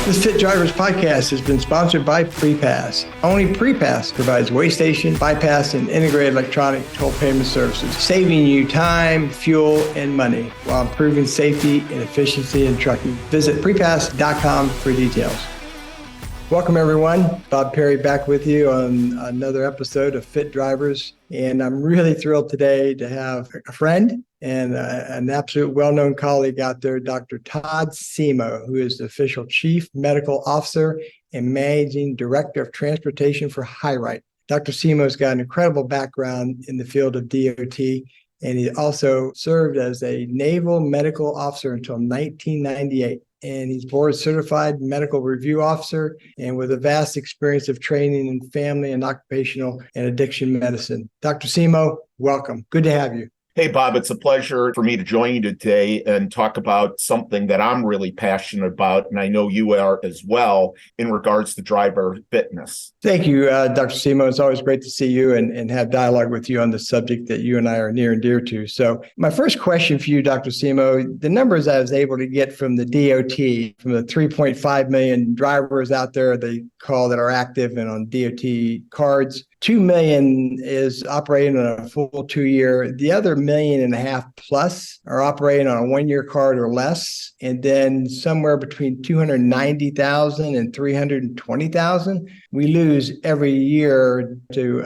This Fit Drivers podcast has been sponsored by PrePass. Only PrePass provides way station, bypass, and integrated electronic toll payment services, saving you time, fuel, and money while improving safety and efficiency in trucking. Visit prepass.com for details. Welcome, everyone. Bob Perry back with you on another episode of Fit Drivers. And I'm really thrilled today to have a friend and an absolute well-known colleague out there, Dr. Todd Simo, who is the official Chief Medical Officer and Managing Director of Transportation for HireRight. Dr. Simo's got an incredible background in the field of DOT, and he also served as a Naval Medical Officer until 1998. And he's board certified medical review officer and with a vast experience of training in family and occupational and addiction medicine. Dr. Simo, welcome. Good to have you. Hey, Bob, it's a pleasure for me to join you today and talk about something that I'm really passionate about, and I know you are as well, in regards to driver fitness. Thank you, Dr. Simo. It's always great to see you and have dialogue with you on the subject that you and I are near and dear to. So my first question for you, Dr. Simo, the numbers I was able to get from the DOT, from the 3.5 million drivers out there they call that are active and on DOT cards, 2 million is operating on a full 2 year. The other 1.5 million plus are operating on a 1 year card or less. And then somewhere between 290,000 and 320,000, we lose every year to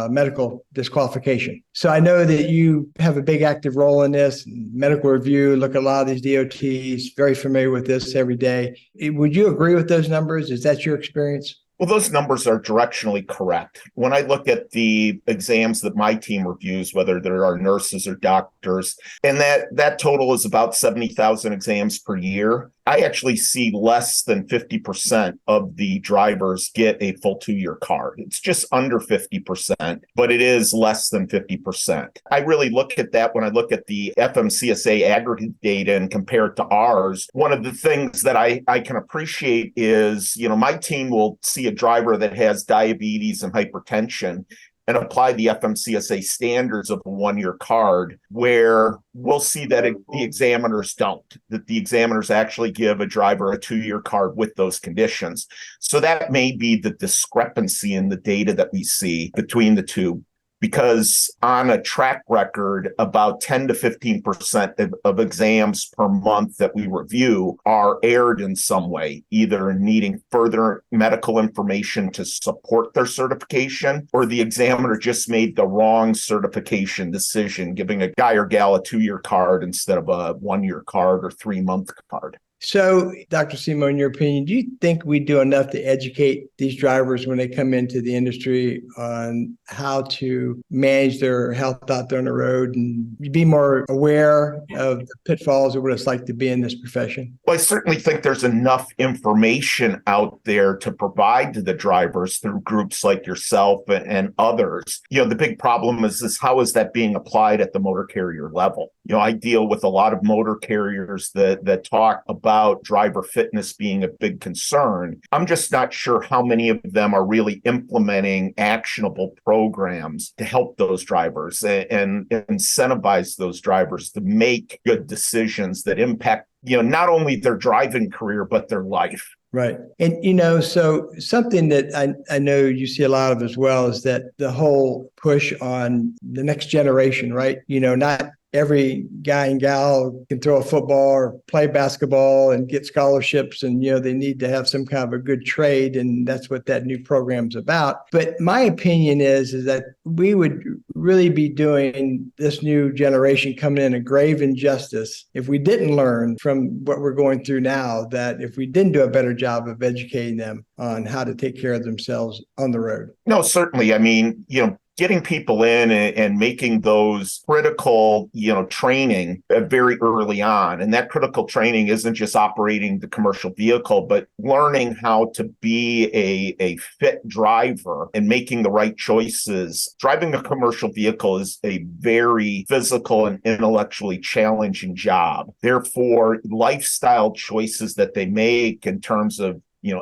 medical disqualification. So I know that you have a big active role in this, medical review, look at a lot of these DOTs, very familiar with this every day. Would you agree with those numbers? Is that your experience? Well, those numbers are directionally correct. When I look at the exams that my team reviews, whether there are nurses or doctors, and that total is about 70,000 exams per year, I actually see less than 50% of the drivers get a full 2 year card. It's just under 50%, but it is less than 50%. I really look at that when I look at the FMCSA aggregate data and compare it to ours. One of the things that I can appreciate is, my team will see a driver that has diabetes and hypertension and apply the FMCSA standards of a 1 year card, where we'll see that the examiners don't, that the examiners actually give a driver a 2 year card with those conditions. So that may be the discrepancy in the data that we see between the two, because on a track record, about 10 to 15% of exams per month that we review are erred in some way, either needing further medical information to support their certification, or the examiner just made the wrong certification decision, giving a guy or gal a 2 year card instead of a 1 year card or 3 month card. So, Dr. Simo, in your opinion, do you think we do enough to educate these drivers when they come into the industry on how to manage their health out there on the road and be more aware of the pitfalls of what it's like to be in this profession? Well, I certainly think there's enough information out there to provide to the drivers through groups like yourself and others. The big problem is how is that being applied at the motor carrier level? I deal with a lot of motor carriers that talk about driver fitness being a big concern. I'm just not sure how many of them are really implementing actionable programs to help those drivers and incentivize those drivers to make good decisions that impact, not only their driving career, but their life. Right. And, so something that I know you see a lot of as well is that the whole push on the next generation, right? Not every guy and gal can throw a football or play basketball and get scholarships, and they need to have some kind of a good trade, and that's what that new program's about. But my opinion is that we would really be doing this new generation coming in a grave injustice if we didn't learn from what we're going through now, that if we didn't do a better job of educating them on how to take care of themselves on the road. No, certainly. I mean, getting people in and making those critical, training very early on. And that critical training isn't just operating the commercial vehicle, but learning how to be a fit driver and making the right choices. Driving a commercial vehicle is a very physical and intellectually challenging job. Therefore, lifestyle choices that they make in terms of,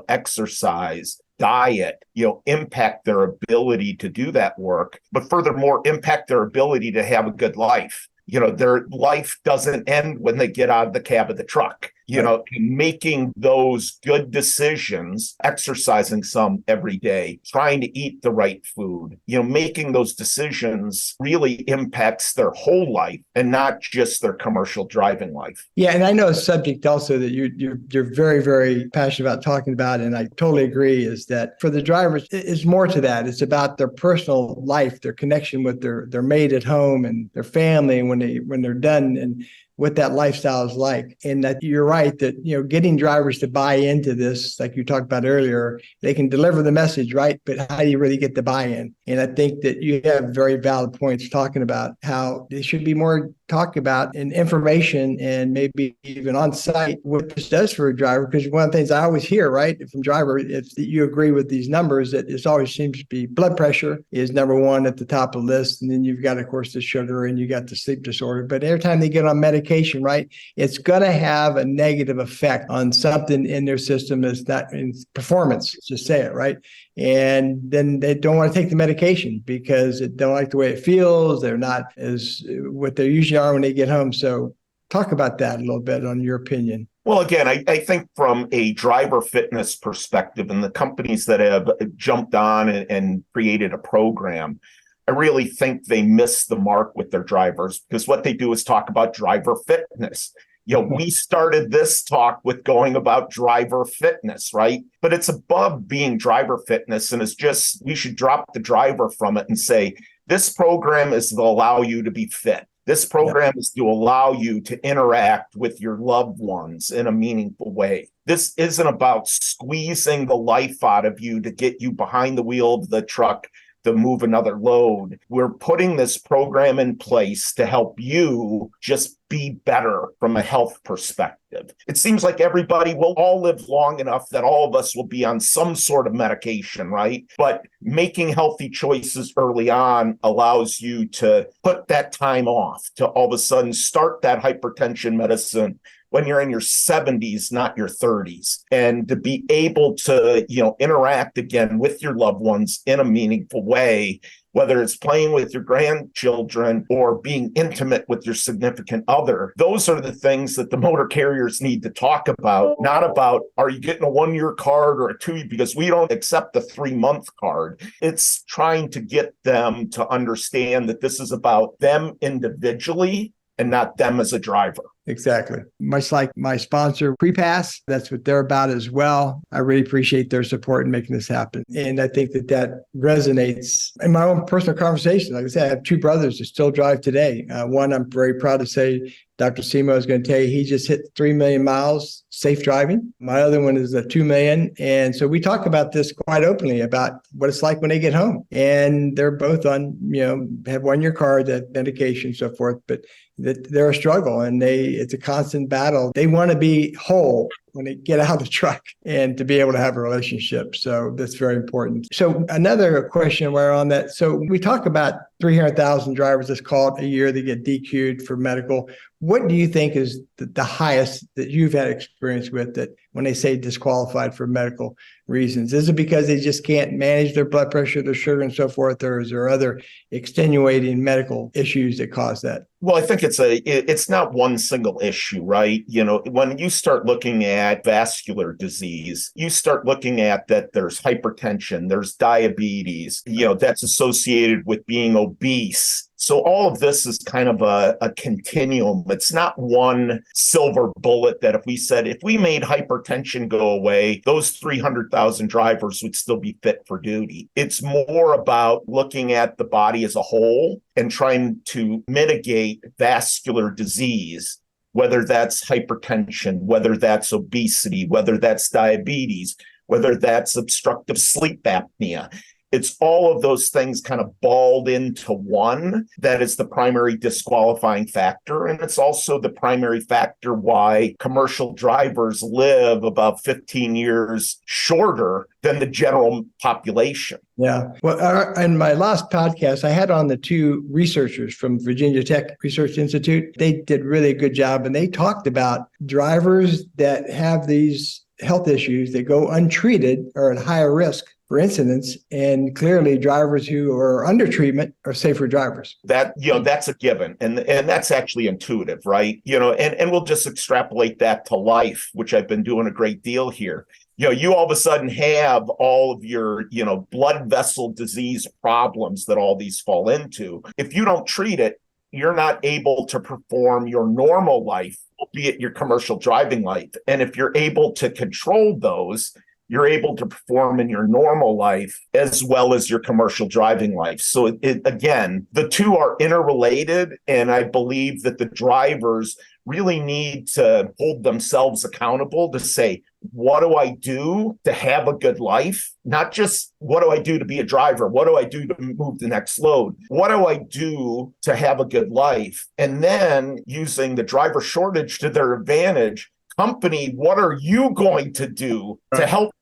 exercise, diet, impact their ability to do that work, but furthermore, impact their ability to have a good life. Their life doesn't end when they get out of the cab of the truck. you know, making those good decisions, exercising some every day, trying to eat the right food, you know, making those decisions really impacts their whole life and not just their commercial driving life. Yeah, and I know a subject also that you're very, very passionate about talking about, and I totally agree, is that for the drivers, it's more to that. It's about their personal life, their connection with their mate at home and their family, and when they're done, and what that lifestyle is like. And that you're right that, you know, getting drivers to buy into this, like you talked about earlier, they can deliver the message, right? But how do you really get the buy-in? And I think that you have very valid points talking about how there should be more talk about and information and maybe even on site what this does for a driver. Because one of the things I always hear, right, from driver, if you agree with these numbers, that it always seems to be blood pressure is number one at the top of the list. And then you've got, of course, the sugar and you got the sleep disorder. But every time they get on medication, right, it's going to have a negative effect on something in their system that's not in performance, just say it, right? And then they don't want to take the medication because they don't like the way it feels. They're not as what they usually are when they get home. So talk about that a little bit on your opinion. Well, again, I think from a driver fitness perspective and the companies that have jumped on and created a program, I really think they miss the mark with their drivers, because what they do is talk about driver fitness. You know, we started this talk with going about driver fitness, right? But it's above being driver fitness, and it's just, we should drop the driver from it and say, this program is to allow you to be fit. This program is to allow you to interact with your loved ones in a meaningful way. This isn't about squeezing the life out of you to get you behind the wheel of the truck to move another load. We're putting this program in place to help you just be better from a health perspective. It seems like everybody will all live long enough that all of us will be on some sort of medication, right? But making healthy choices early on allows you to put that time off, to all of a sudden start that hypertension medicine when you're in your 70s, not your 30s, and to be able to, you know, interact again with your loved ones in a meaningful way, whether it's playing with your grandchildren or being intimate with your significant other. Those are the things that the motor carriers need to talk about, not about, are you getting a 1-year card or a 2-year, because we don't accept the 3-month card. It's trying to get them to understand that this is about them individually and not them as a driver. Exactly. Much like my sponsor, PrePass, that's what they're about as well. I really appreciate their support in making this happen. And I think that resonates in my own personal conversation. Like I said, I have 2 brothers that still drive today. One, I'm very proud to say, Dr. Simo is going to tell you he just hit 3 million miles safe driving. My other one is a 2 million. And so we talk about this quite openly about what it's like when they get home. And they're both on, you know, have 1-year card, that medication, so forth, but they're a struggle and it's a constant battle. They want to be whole when they get out of the truck and to be able to have a relationship. So that's very important. So another question we're on that. So we talk about 300,000 drivers that's called a year that get DQ'd for medical. What do you think is the highest that you've had experience with, that when they say disqualified for medical reasons? Is it because they just can't manage their blood pressure, their sugar, and so forth, or is there other extenuating medical issues that cause that? Well, I think it's not one single issue, right? You know, when you start looking at vascular disease, you start looking at that there's hypertension, there's diabetes, you know, that's associated with being obese. So all of this is kind of a continuum. It's not one silver bullet that if we made hypertension go away, those 300,000 drivers would still be fit for duty. It's more about looking at the body as a whole and trying to mitigate vascular disease, whether that's hypertension, whether that's obesity, whether that's diabetes, whether that's obstructive sleep apnea. It's all of those things kind of balled into one that is the primary disqualifying factor. And it's also the primary factor why commercial drivers live about 15 years shorter than the general population. Yeah. Well, in my last podcast, I had on the 2 researchers from Virginia Tech Research Institute. They did really a good job, and they talked about drivers that have these health issues that go untreated are at higher risk for incidents, and clearly drivers who are under treatment are safer drivers. That's a given, and that's actually intuitive, right? And we'll just extrapolate that to life, which I've been doing a great deal here. You all of a sudden have all of your, blood vessel disease problems that all these fall into. If you don't treat it, you're not able to perform your normal life, albeit your commercial driving life. And if you're able to control those, you're able to perform in your normal life as well as your commercial driving life. So again, the two are interrelated. And I believe that the drivers really need to hold themselves accountable to say, what do I do to have a good life? Not just what do I do to be a driver? What do I do to move the next load? What do I do to have a good life? And then using the driver shortage to their advantage, company, what are you going to do to help?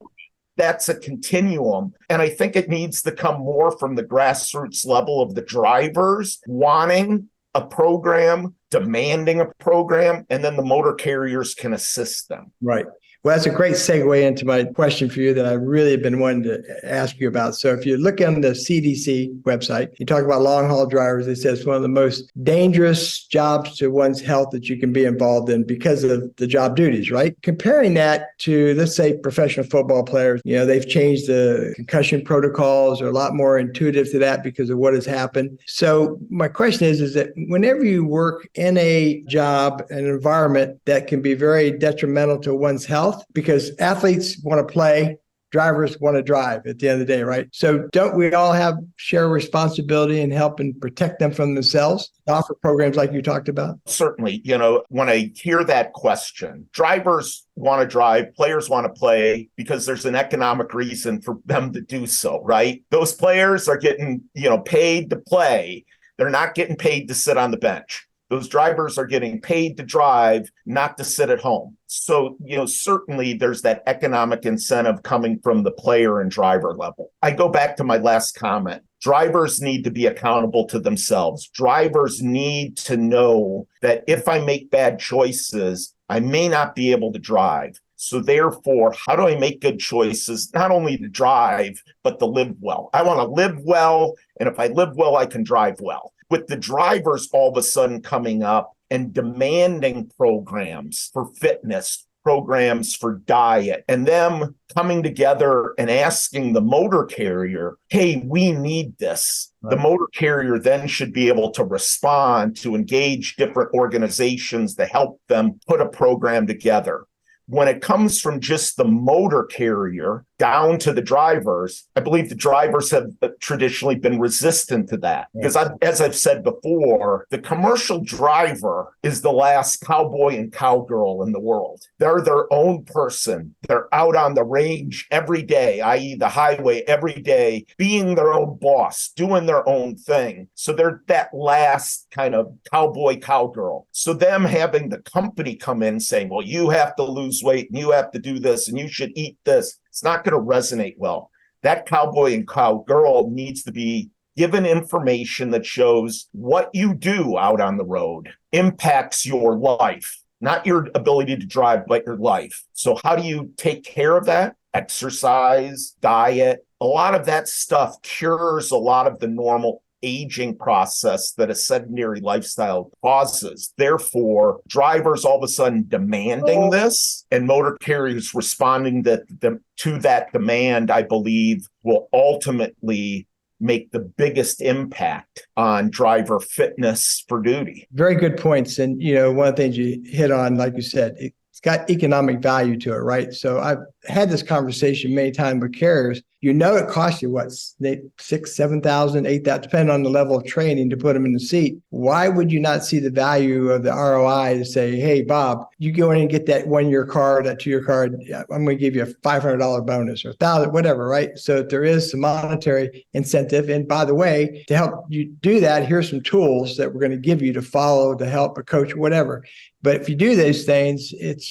That's a continuum. And I think it needs to come more from the grassroots level of the drivers wanting a program, demanding a program, and then the motor carriers can assist them. Right. Well, that's a great segue into my question for you that I really have been wanting to ask you about. So if you look on the CDC website, you talk about long haul drivers, it says one of the most dangerous jobs to one's health that you can be involved in because of the job duties, right? Comparing that to, let's say, professional football players, they've changed the concussion protocols, are a lot more intuitive to that because of what has happened. So my question is that whenever you work in a job, an environment that can be very detrimental to one's health, because athletes want to play, drivers want to drive at the end of the day, right? So don't we all have share responsibility and help and protect them from themselves, offer programs like you talked about? Certainly. When I hear that question, drivers want to drive, players want to play because there's an economic reason for them to do so, right? Those players are getting, paid to play. They're not getting paid to sit on the bench. Those drivers are getting paid to drive, not to sit at home. So, certainly there's that economic incentive coming from the player and driver level. I go back to my last comment. Drivers need to be accountable to themselves. Drivers need to know that if I make bad choices, I may not be able to drive. So therefore, how do I make good choices, not only to drive, but to live well? I want to live well. And if I live well, I can drive well. With the drivers all of a sudden coming up and demanding programs for fitness, programs for diet, and them coming together and asking the motor carrier, hey, we need this. Right. The motor carrier then should be able to respond to engage different organizations to help them put a program together. When it comes from just the motor carrier down to the drivers, I believe the drivers have traditionally been resistant to that. Because as I've said before, the commercial driver is the last cowboy and cowgirl in the world. They're their own person. They're out on the range every day, i.e. the highway every day, being their own boss, doing their own thing. So they're that last kind of cowboy, cowgirl. So them having the company come in saying, well, you have to lose weight and you have to do this and you should eat this. It's not going to resonate well. That cowboy and cowgirl needs to be given information that shows what you do out on the road impacts your life, not your ability to drive, but your life. So how do you take care of that? Exercise, diet, a lot of that stuff cures a lot of the normal aging process that a sedentary lifestyle causes. Therefore, drivers all of a sudden demanding this and motor carriers responding to that demand, I believe, will ultimately make the biggest impact on driver fitness for duty. Very good points. And, one of the things you hit on, like you said, it's got economic value to it, right? So I've had this conversation many times with carriers. It costs you what, $6,000, $7,000, $8,000, depending on the level of training to put them in the seat. Why would you not see the value of the ROI to say, hey, Bob, you go in and get that 1-year card, that 2-year card, I'm going to give you a $500 bonus or $1,000, whatever, right? So there is some monetary incentive. And by the way, to help you do that, here's some tools that we're going to give you to follow, to help a coach, whatever. But if you do those things, it's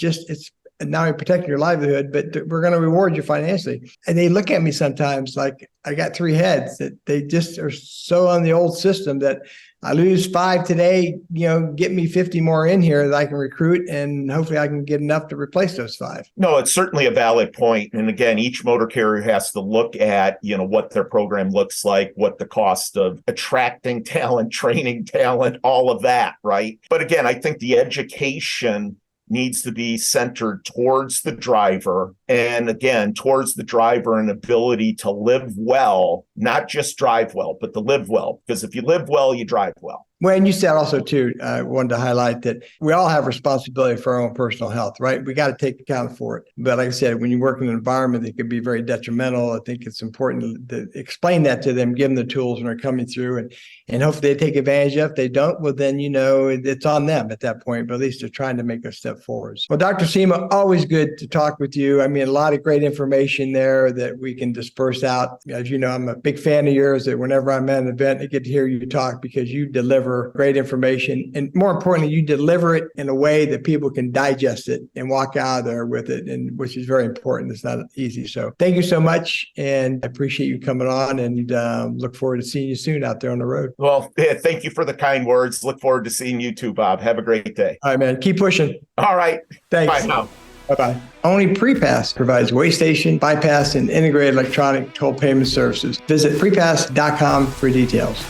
and not only protecting your livelihood, but we're going to reward you financially. And they look at me sometimes like I got three heads, that they just are so on the old system that I lose 5 today, get me 50 more in here that I can recruit, and hopefully I can get enough to replace those 5. No, it's certainly a valid point. And again, each motor carrier has to look at, what their program looks like, what the cost of attracting talent, training talent, all of that, right? But again, I think the education needs to be centered towards the driver, and again, towards the driver and ability to live well, not just drive well, but to live well. Because if you live well, you drive well. Well, and you said also, too, I wanted to highlight that we all have responsibility for our own personal health, right? We got to take account for it. But like I said, when you work in an environment that could be very detrimental, I think it's important to explain that to them, give them the tools when they're coming through, and hopefully they take advantage of it. If they don't, well, then, it's on them at that point, but at least they're trying to make a step forward. Well, Dr. Simo, always good to talk with you. I mean, a lot of great information there that we can disperse out. As you know, I'm a big fan of yours, that whenever I'm at an event, I get to hear you talk because you deliver great information, and more importantly, you deliver it in a way that people can digest it and walk out of there with it, and which is very important. It's not easy. So thank you so much, and I appreciate you coming on, and look forward to seeing you soon out there on the road. Well, thank you for the kind words. Look forward to seeing you too, Bob. Have a great day. All right, man. Keep pushing. All right. Thanks. Bye now. Bye-bye. Only PrePass provides waste station, bypass, and integrated electronic toll payment services. Visit prepass.com for details.